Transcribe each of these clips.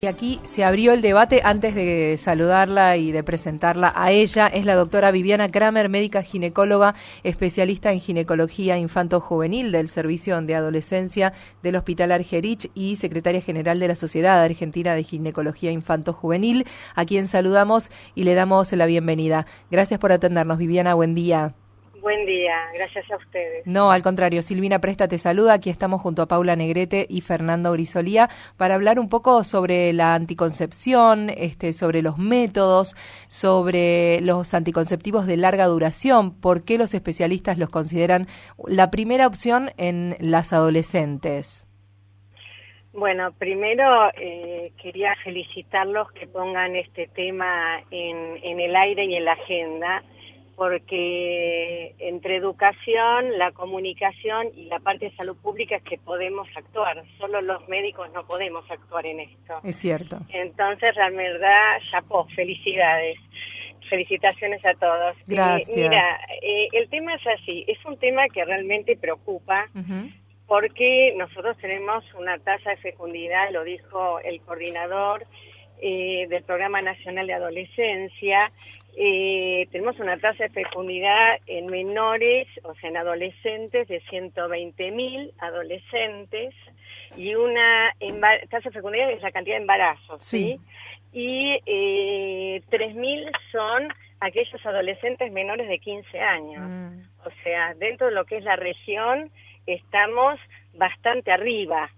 Y aquí se abrió el debate. Antes de saludarla y de presentarla a ella, es la doctora Viviana Kramer, médica ginecóloga, especialista en ginecología infanto-juvenil del Servicio de Adolescencia del Hospital Argerich y secretaria general de la Sociedad Argentina de Ginecología Infanto-Juvenil, a quien saludamos y le damos la bienvenida. Gracias por atendernos, Viviana, buen día. Buen día, gracias a ustedes. No, al contrario, Silvina Presta te saluda. Aquí estamos junto a Paula Negrete y Fernando Brisolía para hablar un poco sobre la anticoncepción, sobre los métodos, sobre los anticonceptivos de larga duración, por qué los especialistas los consideran la primera opción en las adolescentes. Bueno, primero quería felicitarlos que pongan este tema en el aire y en la agenda, porque entre educación, la comunicación y la parte de salud pública es que podemos actuar. Solo los médicos no podemos actuar en esto. Es cierto. Entonces, la verdad, chapó, felicidades. Felicitaciones a todos. Gracias. Mira, el tema es así, es un tema que realmente preocupa, Uh-huh. porque nosotros tenemos una tasa de fecundidad, lo dijo el coordinador del Programa Nacional de Adolescencia. Tenemos una tasa de fecundidad en menores, o sea, en adolescentes, de 120.000 adolescentes, y una tasa de fecundidad es la cantidad de embarazos, ¿sí? Y 3.000 son aquellos adolescentes menores de 15 años. O sea, dentro de lo que es la región, estamos bastante arriba.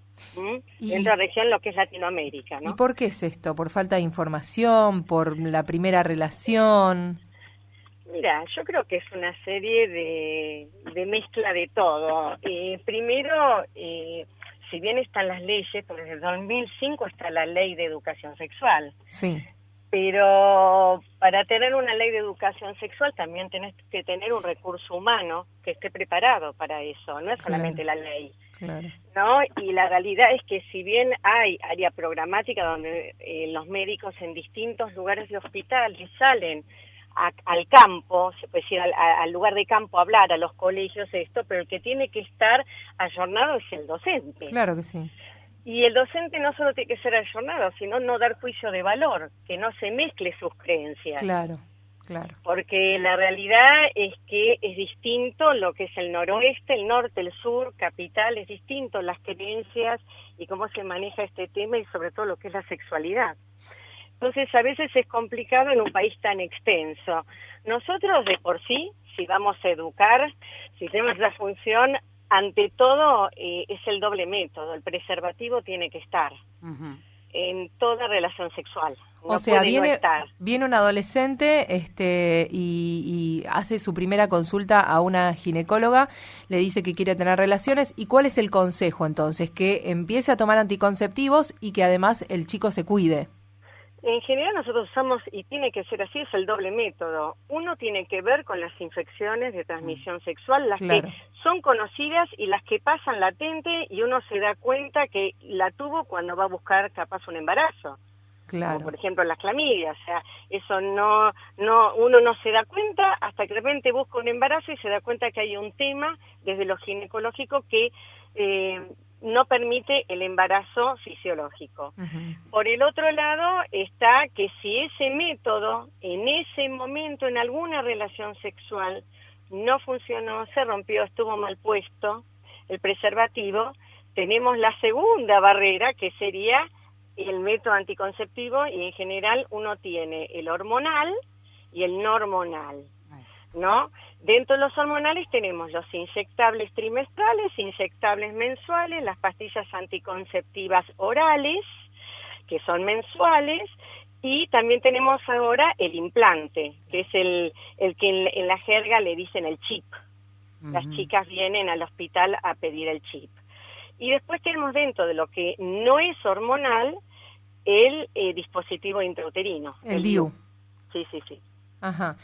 Dentro de la región, lo que es Latinoamérica, ¿no? ¿Y por qué es esto? ¿Por falta de información? ¿Por la primera relación? Mira, yo creo que es una serie de mezcla de todo. Primero, si bien están las leyes, porque desde el 2005 está la Ley de Educación Sexual. Sí. Pero para tener una ley de educación sexual también tenés que tener un recurso humano que esté preparado para eso, no es solamente la ley. Claro. ¿No? Y la realidad es que si bien hay área programática donde los médicos en distintos lugares de hospitales salen al campo, se puede decir al lugar de campo a hablar, a los colegios, pero el que tiene que estar ayornado es el docente. Claro que sí. Y el docente no solo tiene que ser ayornado, sino no dar juicio de valor, que no se mezcle sus creencias. Claro, claro. Porque la realidad es que es distinto lo que es el noroeste, el norte, el sur, capital, es distinto las creencias y cómo se maneja este tema y sobre todo lo que es la sexualidad. Entonces a veces es complicado en un país tan extenso. Nosotros de por sí, si vamos a educar, si tenemos la función, ante todo es el doble método, el preservativo tiene que estar en toda relación sexual. O sea, viene un adolescente y hace su primera consulta a una ginecóloga, le dice que quiere tener relaciones. ¿Y cuál es el consejo entonces? Que empiece a tomar anticonceptivos y que además el chico se cuide. En general nosotros usamos, y tiene que ser así, es el doble método. Uno tiene que ver con las infecciones de transmisión sexual, las que son conocidas y las que pasan latente y uno se da cuenta que la tuvo cuando va a buscar capaz un embarazo. Claro. Como por ejemplo las clamidias, o sea, eso uno no se da cuenta hasta que de repente busca un embarazo y se da cuenta que hay un tema desde lo ginecológico que no permite el embarazo fisiológico. Uh-huh. Por el otro lado está que si ese método en ese momento en alguna relación sexual no funcionó, se rompió, estuvo mal puesto el preservativo, tenemos la segunda barrera que sería el método anticonceptivo y en general uno tiene el hormonal y el no hormonal, ¿no? Dentro de los hormonales tenemos los inyectables trimestrales, inyectables mensuales, las pastillas anticonceptivas orales, que son mensuales, y también tenemos ahora el implante, que es el que en la jerga le dicen el chip. Uh-huh. Las chicas vienen al hospital a pedir el chip. Y después tenemos dentro de lo que no es hormonal, el dispositivo intrauterino. El DIU. Sí. Ajá.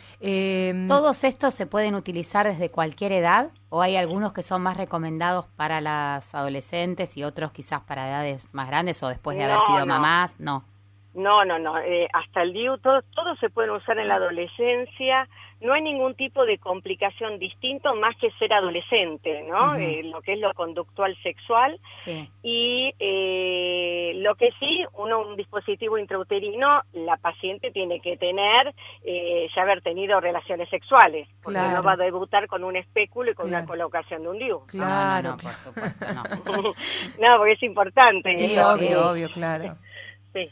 ¿Todos estos se pueden utilizar desde cualquier edad o hay algunos que son más recomendados para las adolescentes y otros quizás para edades más grandes o después de haber sido mamás? No. No. Hasta el DIU, todos se pueden usar en la adolescencia, no hay ningún tipo de complicación distinto más que ser adolescente, ¿no? Lo que es lo conductual sexual. Sí. Y lo que sí, un dispositivo intrauterino, la paciente tiene que tener, ya haber tenido relaciones sexuales, porque no va a debutar con un espéculo y con una colocación de un DIU. Claro, no, por supuesto, no. No, porque es importante. Sí, eso, obvio, claro. Sí.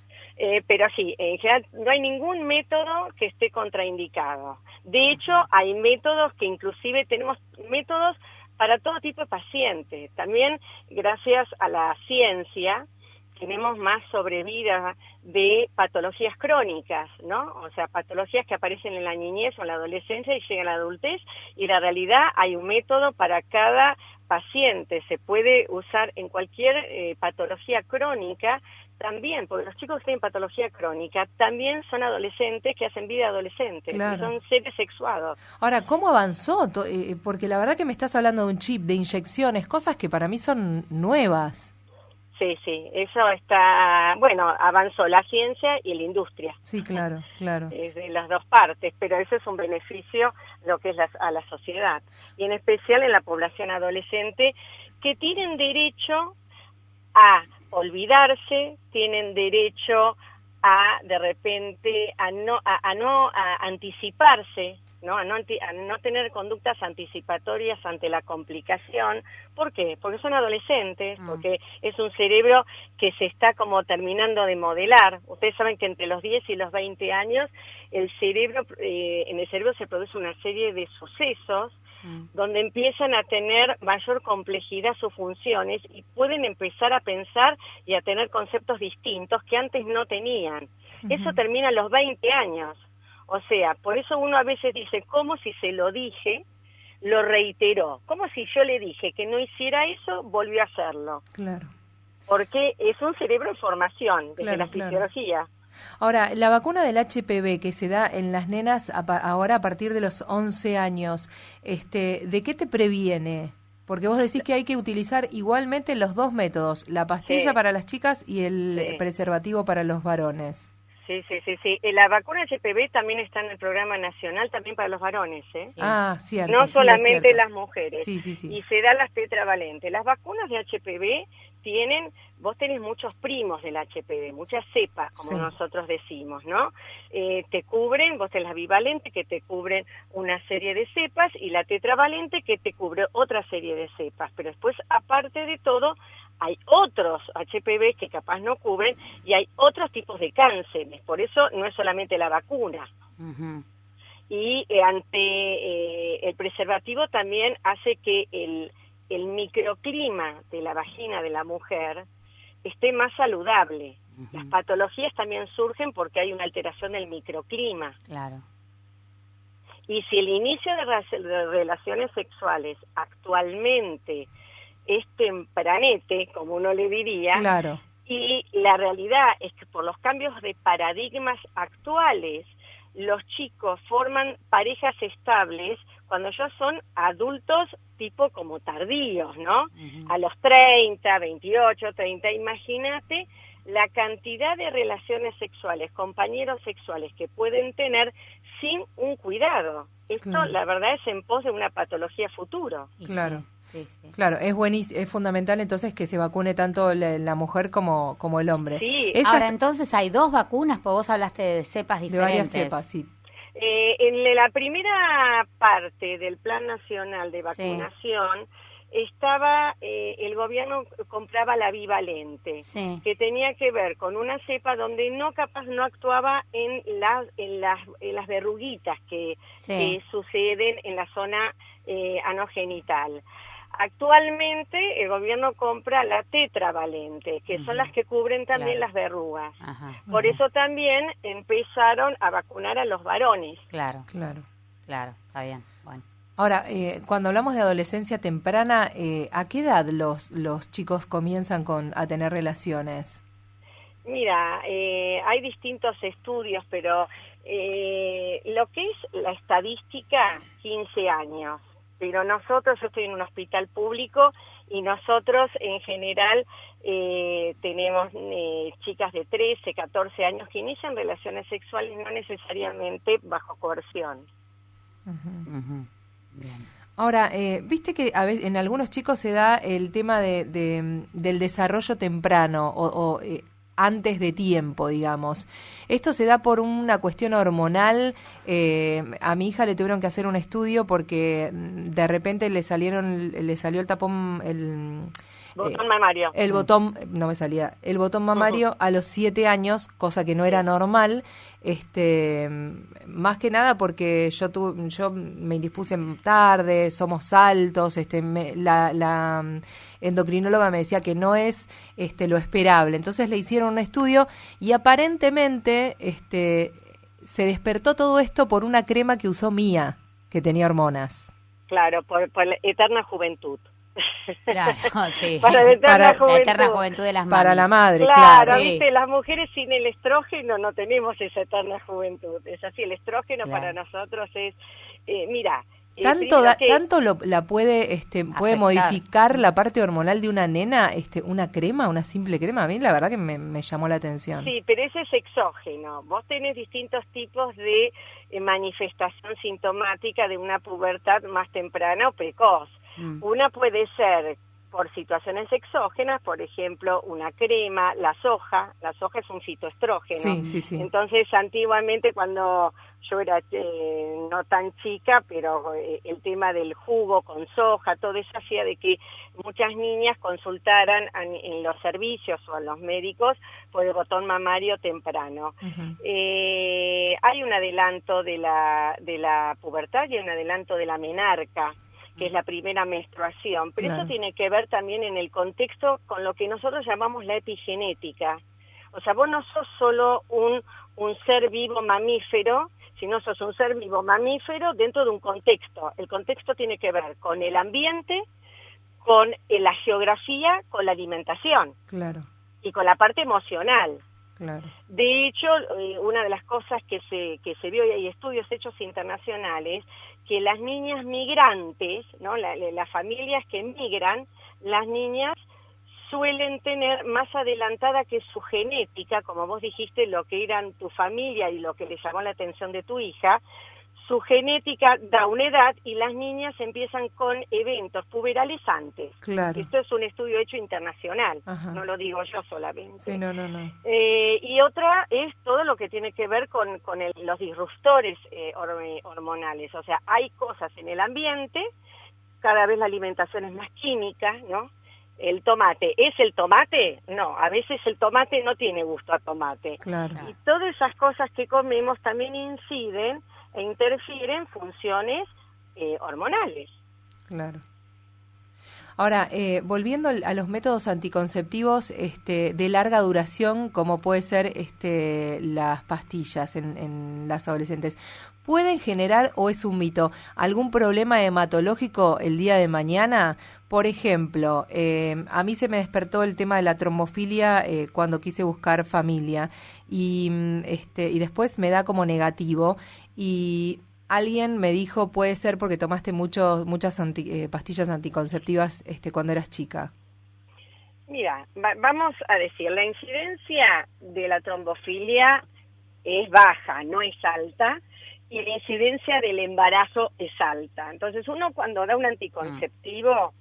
Pero sí, en general no hay ningún método que esté contraindicado. De hecho, hay métodos que inclusive tenemos métodos para todo tipo de pacientes. También, gracias a la ciencia, tenemos más sobrevida de patologías crónicas, ¿no? O sea, patologías que aparecen en la niñez o en la adolescencia y llegan a la adultez, y en la realidad hay un método para cada paciente. Se puede usar en cualquier patología crónica también, porque los chicos que tienen patología crónica también son adolescentes que hacen vida adolescente, que son seres sexuados. Ahora, ¿cómo avanzó? Porque la verdad que me estás hablando de un chip, de inyecciones, cosas que para mí son nuevas. Sí, eso está, bueno, avanzó la ciencia y la industria. Sí, claro. Es de las dos partes, pero eso es un beneficio lo que es a la sociedad, y en especial en la población adolescente, que tienen derecho a olvidarse, tienen derecho a, de repente, a anticiparse, ¿no? A no tener conductas anticipatorias ante la complicación. ¿Por qué? Porque son adolescentes, porque es un cerebro que se está como terminando de modelar. Ustedes saben que entre los 10 y los 20 años el cerebro, en el cerebro se produce una serie de sucesos donde empiezan a tener mayor complejidad sus funciones y pueden empezar a pensar y a tener conceptos distintos que antes no tenían. Eso termina a los 20 años. O sea, por eso uno a veces dice, como si se lo dije, lo reiteró. Como si yo le dije que no hiciera eso, volvió a hacerlo. Claro. Porque es un cerebro en formación, desde la fisiología. Ahora, la vacuna del HPV que se da en las nenas ahora a partir de los 11 años, ¿de qué te previene? Porque vos decís que hay que utilizar igualmente los dos métodos, la pastilla para las chicas y el preservativo para los varones. Sí. La vacuna HPV también está en el programa nacional, también para los varones, ¿eh? Ah, cierto. No solamente las mujeres. Sí. Y se dan las tetravalentes. Las vacunas de HPV vos tenés muchos primos del HPV, muchas cepas, como nosotros decimos, ¿no? Te cubren, vos tenés la bivalente que te cubren una serie de cepas y la tetravalente que te cubre otra serie de cepas. Pero después, aparte de todo, hay otros HPV que capaz no cubren y hay otros tipos de cánceres. Por eso no es solamente la vacuna. Y el preservativo también hace que el microclima de la vagina de la mujer esté más saludable. Las patologías también surgen porque hay una alteración del microclima. Claro. Y si el inicio de relaciones sexuales actualmente es tempranete, como uno le diría, y la realidad es que por los cambios de paradigmas actuales, los chicos forman parejas estables cuando ya son adultos tipo como tardíos, ¿no? A los 30, 28, 30, imagínate la cantidad de relaciones sexuales, compañeros sexuales que pueden tener sin un cuidado. Esto, la verdad, es en pos de una patología futuro. Claro. Sí. Claro, es fundamental entonces que se vacune tanto la mujer como el hombre. Sí. Ahora, entonces hay dos vacunas, porque vos hablaste de cepas diferentes. De varias cepas, sí. En la primera parte del Plan Nacional de Vacunación estaba, el gobierno compraba la bivalente, que tenía que ver con una cepa donde capaz no actuaba en las verruguitas que suceden en la zona anogenital. Actualmente el gobierno compra la tetravalente, que son las que cubren también las verrugas. Por eso también empezaron a vacunar a los varones. Claro, está bien. Bueno. Ahora, cuando hablamos de adolescencia temprana, ¿a qué edad los chicos comienzan a tener relaciones? Mira, hay distintos estudios, pero lo que es la estadística, 15 años. Pero yo estoy en un hospital público y nosotros en general tenemos chicas de 13, 14 años que inician relaciones sexuales no necesariamente bajo coerción. Bien. Ahora, viste que a veces en algunos chicos se da el tema del desarrollo temprano o antes de tiempo, digamos. Esto se da por una cuestión hormonal. A mi hija le tuvieron que hacer un estudio porque de repente le salió el tapón, Botón mamario. el botón, no me salía, el botón mamario a los 7 años, cosa que no era normal, más que nada porque yo me indispuse tarde, somos altos, la endocrinóloga me decía que no es lo esperable, entonces le hicieron un estudio y aparentemente se despertó todo esto por una crema que usó Mía, que tenía hormonas. Claro, por la eterna juventud. Claro, sí. Para la eterna juventud de las mamis. Para la madre, claro. claro. Viste, las mujeres sin el estrógeno no tenemos esa eterna juventud. Es así, el estrógeno para nosotros es, mira... Tanto la puede puede modificar la parte hormonal de una nena, una crema, una simple crema. A mí la verdad que me llamó la atención. Sí, pero ese es exógeno. Vos tenés distintos tipos de manifestación sintomática de una pubertad más temprana o precoz. Una puede ser por situaciones exógenas, por ejemplo, una crema, la soja es un fitoestrógeno. Sí. Entonces, antiguamente cuando yo era no tan chica, pero el tema del jugo con soja, todo eso hacía de que muchas niñas consultaran en los servicios o a los médicos por el botón mamario temprano. Hay un adelanto de la pubertad y un adelanto de la menarca, que es la primera menstruación, pero eso tiene que ver también en el contexto con lo que nosotros llamamos la epigenética. O sea, vos no sos solo un ser vivo mamífero, sino sos un ser vivo mamífero dentro de un contexto. El contexto tiene que ver con el ambiente, con la geografía, con la alimentación. Claro. Y con la parte emocional. Claro. De hecho, una de las cosas que se vio, y hay estudios hechos internacionales, que las niñas migrantes, ¿no? Las familias que migran, las niñas suelen tener más adelantada que su genética, como vos dijiste, lo que eran tu familia y lo que le llamó la atención de tu hija, su genética da una edad y las niñas empiezan con eventos puberales antes. Claro. Esto es un estudio hecho internacional, Ajá. no lo digo yo solamente. Sí, no. Y otra es todo lo que tiene que ver con los disruptores hormonales. O sea, hay cosas en el ambiente, cada vez la alimentación es más química, ¿no? El tomate, ¿es el tomate? No, a veces el tomate no tiene gusto a tomate. Claro. Y todas esas cosas que comemos también inciden e interfieren funciones hormonales. Claro. Ahora, volviendo a los métodos anticonceptivos de larga duración, como puede ser las pastillas en las adolescentes, ¿pueden generar, o es un mito, algún problema hematológico el día de mañana? Por ejemplo, a mí se me despertó el tema de la trombofilia cuando quise buscar familia y después me da como negativo y alguien me dijo puede ser porque tomaste muchas pastillas anticonceptivas cuando eras chica. Mira, vamos a decir, la incidencia de la trombofilia es baja, no es alta, y la incidencia del embarazo es alta. Entonces uno cuando da un anticonceptivo,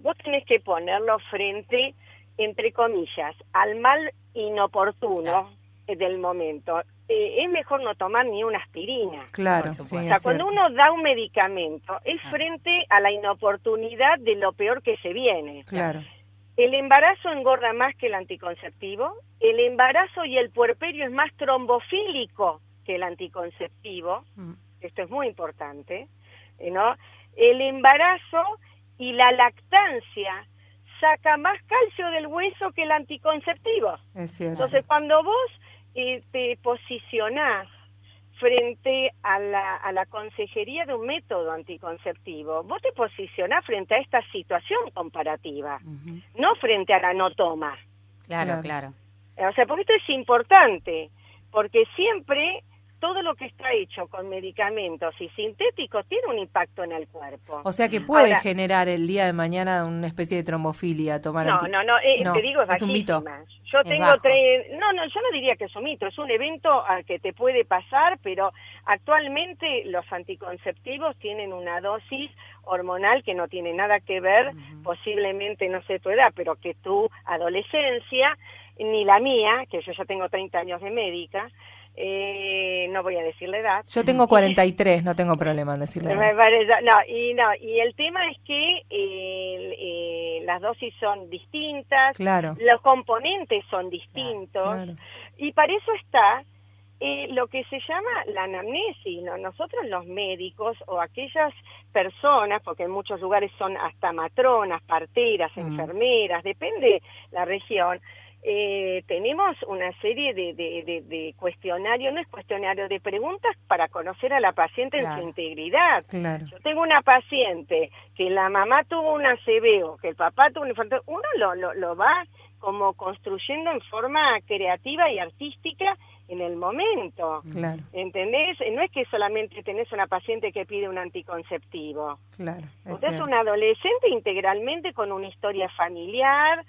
vos tenés que ponerlo frente, entre comillas, al mal inoportuno del momento. Es mejor no tomar ni una aspirina. Claro, sí, o sea, cuando uno da un medicamento, es frente a la inoportunidad de lo peor que se viene. Claro. El embarazo engorda más que el anticonceptivo, el embarazo y el puerperio es más trombofílico que el anticonceptivo, esto es muy importante, ¿no? El embarazo y la lactancia saca más calcio del hueso que el anticonceptivo. Es cierto. Entonces, cuando vos te posicionás frente a la consejería de un método anticonceptivo, vos te posicionás frente a esta situación comparativa, no frente a la no toma. Claro. O sea, porque esto es importante, porque siempre todo lo que está hecho con medicamentos y sintéticos tiene un impacto en el cuerpo. O sea que puede generar el día de mañana una especie de trombofilia, tomar No, te digo, es un mito. Yo tengo yo no diría que es un mito, es un evento al que te puede pasar, pero actualmente los anticonceptivos tienen una dosis hormonal que no tiene nada que ver, posiblemente, no sé tu edad, pero que tu adolescencia, ni la mía, que yo ya tengo 30 años de médica, no voy a decir la edad. Yo tengo 43, no tengo problema en decir la edad. Y el tema es que las dosis son distintas, claro, los componentes son distintos, claro. Y para eso está lo que se llama la anamnesis, ¿no? Nosotros los médicos o aquellas personas, porque en muchos lugares son hasta matronas, parteras, enfermeras, depende la región, tenemos una serie de cuestionarios, no es cuestionario, de preguntas para conocer a la paciente en su integridad. Claro. Yo tengo una paciente que la mamá tuvo un ACV o que el papá tuvo un infarto, uno lo va como construyendo en forma creativa y artística en el momento. Claro. ¿Entendés? No es que solamente tenés una paciente que pide un anticonceptivo. Claro. Usted es un adolescente integralmente con una historia familiar,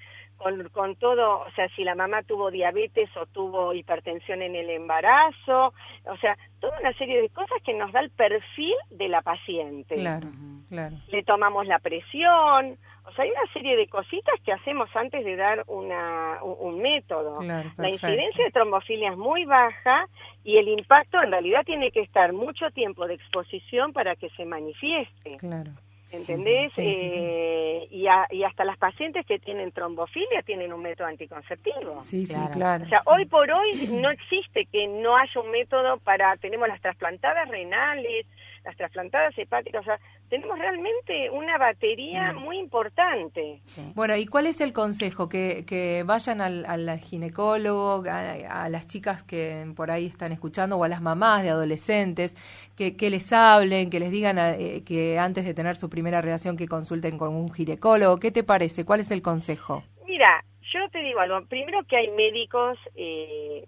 con todo, o sea, si la mamá tuvo diabetes o tuvo hipertensión en el embarazo, o sea, toda una serie de cosas que nos da el perfil de la paciente. Claro, claro. Le tomamos la presión, o sea, hay una serie de cositas que hacemos antes de dar un método. Claro, la incidencia de trombofilia es muy baja y el impacto en realidad tiene que estar mucho tiempo de exposición para que se manifieste. Claro. ¿Entendés? Sí. Y hasta las pacientes que tienen trombofilia tienen un método anticonceptivo. Sí, claro. O sea, hoy por hoy no existe que no haya un método tenemos las trasplantadas renales, las trasplantadas hepáticas, o sea, tenemos realmente una batería muy importante. Sí. Bueno, ¿y cuál es el consejo? Que vayan al ginecólogo, a las chicas que por ahí están escuchando, o a las mamás de adolescentes, que les hablen, que les digan que antes de tener su primera relación que consulten con un ginecólogo. ¿Qué te parece? ¿Cuál es el consejo? Mira, yo te digo algo. Primero que hay médicos,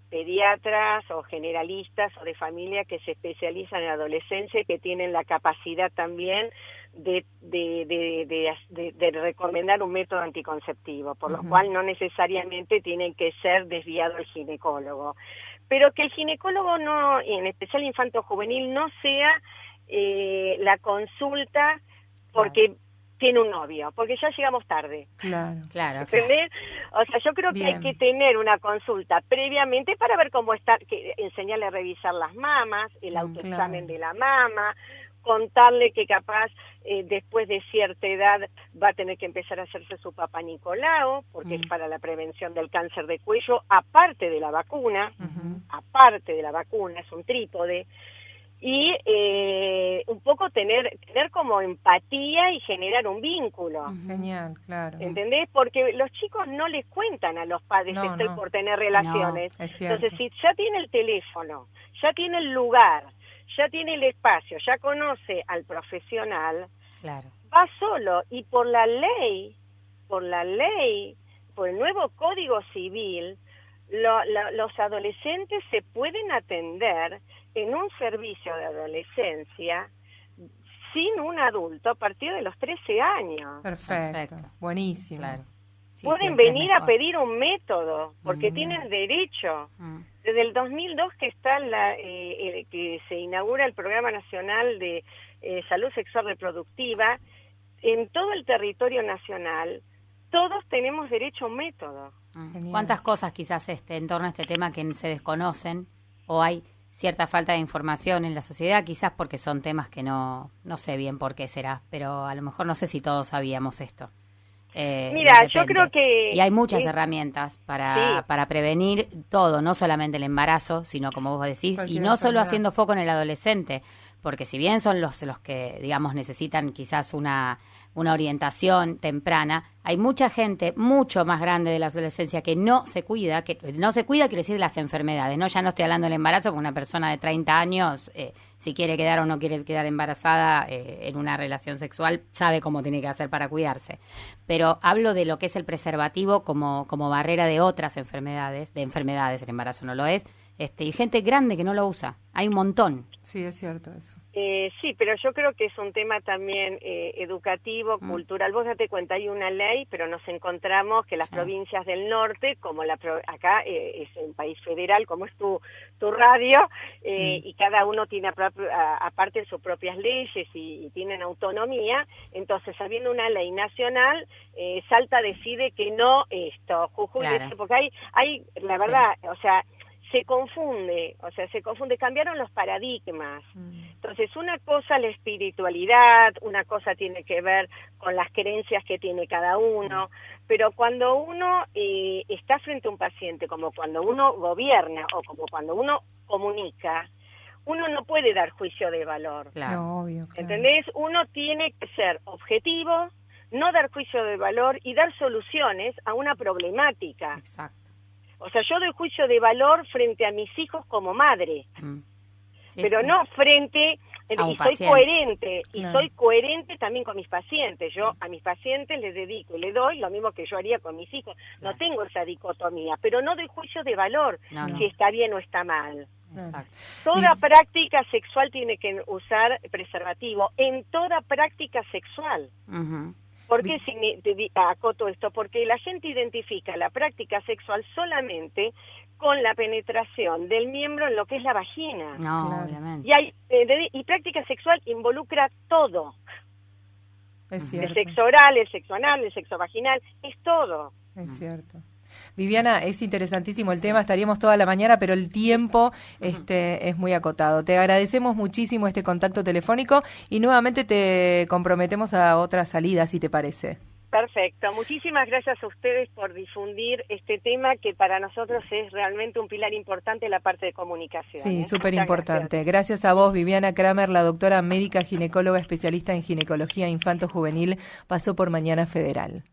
pediatras o generalistas o de familia que se especializan en adolescencia y que tienen la capacidad también de recomendar un método anticonceptivo, por lo cual no necesariamente tienen que ser desviado al ginecólogo. Pero que el ginecólogo no, en especial infanto-juvenil, no sea la consulta porque tiene un novio, porque ya llegamos tarde. Claro. ¿Entendés? O sea, yo creo que hay que tener una consulta previamente para ver cómo está, enseñarle a revisar las mamas, el autoexamen de la mama, contarle que capaz después de cierta edad va a tener que empezar a hacerse su papá Nicolau, porque es para la prevención del cáncer de cuello, aparte de la vacuna, es un trípode. Y un poco tener como empatía y generar un vínculo. Genial, claro. ¿Entendés? Porque los chicos no les cuentan a los padres que estoy por tener relaciones. No, es cierto. Entonces, si ya tiene el teléfono, ya tiene el lugar, ya tiene el espacio, ya conoce al profesional, va solo. Y por la ley, por el nuevo Código Civil, los adolescentes se pueden atender en un servicio de adolescencia sin un adulto a partir de los 13 años. Perfecto. Buenísimo. Claro. Sí, pueden venir a pedir un método, porque tienen derecho. Desde el 2002 que está que se inaugura el Programa Nacional de Salud Sexual Reproductiva, en todo el territorio nacional, todos tenemos derecho a un método. ¿Cuántas cosas quizás en torno a este tema que se desconocen o hay cierta falta de información en la sociedad, quizás porque son temas que no sé bien por qué será, pero a lo mejor no sé si todos sabíamos esto. Mira, yo creo que... Y hay muchas herramientas para prevenir todo, no solamente el embarazo, sino como vos decís, y no solo haciendo foco en el adolescente, porque si bien son los que, digamos, necesitan quizás una orientación temprana, hay mucha gente mucho más grande de la adolescencia que no se cuida, quiero decir, de las enfermedades, ¿no? Ya no estoy hablando del embarazo, porque una persona de 30 años, si quiere quedar o no quiere quedar embarazada en una relación sexual, sabe cómo tiene que hacer para cuidarse. Pero hablo de lo que es el preservativo como barrera de otras enfermedades, el embarazo no lo es, y gente grande que no lo usa. Hay un montón. Sí, es cierto eso. Sí, pero yo creo que es un tema también educativo, cultural. Vos date cuenta, hay una ley, pero nos encontramos que las provincias del norte, como acá es un país federal, como es tu radio, y cada uno tiene aparte sus propias leyes y tienen autonomía, entonces habiendo una ley nacional, Salta decide que no esto, Jujuy, porque hay la verdad, o sea, se confunde, cambiaron los paradigmas. Entonces, una cosa la espiritualidad, una cosa tiene que ver con las creencias que tiene cada uno, pero cuando uno está frente a un paciente, como cuando uno gobierna o como cuando uno comunica, uno no puede dar juicio de valor. Claro. No, obvio, claro. ¿Entendés? Uno tiene que ser objetivo, no dar juicio de valor y dar soluciones a una problemática. Exacto. O sea, yo doy juicio de valor frente a mis hijos como madre, pero no frente, y soy coherente, soy coherente también con mis pacientes. Yo a mis pacientes les dedico y les doy lo mismo que yo haría con mis hijos. No tengo esa dicotomía, pero no doy juicio de valor si está bien o está mal. Exacto. Toda práctica sexual tiene que usar preservativo, en toda práctica sexual. ¿Por qué acoto esto? Porque la gente identifica la práctica sexual solamente con la penetración del miembro en lo que es la vagina. No, obviamente. Y práctica sexual involucra todo. Es cierto. El sexo oral, el sexo anal, el sexo vaginal, es todo. Es cierto. Viviana, es interesantísimo el tema, estaríamos toda la mañana, pero el tiempo es muy acotado. Te agradecemos muchísimo este contacto telefónico y nuevamente te comprometemos a otra salida, si te parece. Perfecto. Muchísimas gracias a ustedes por difundir este tema que para nosotros es realmente un pilar importante en la parte de comunicación. Sí, súper importante. Gracias a vos, Viviana Kramer, la doctora médica ginecóloga especialista en ginecología infanto-juvenil, pasó por Mañana Federal.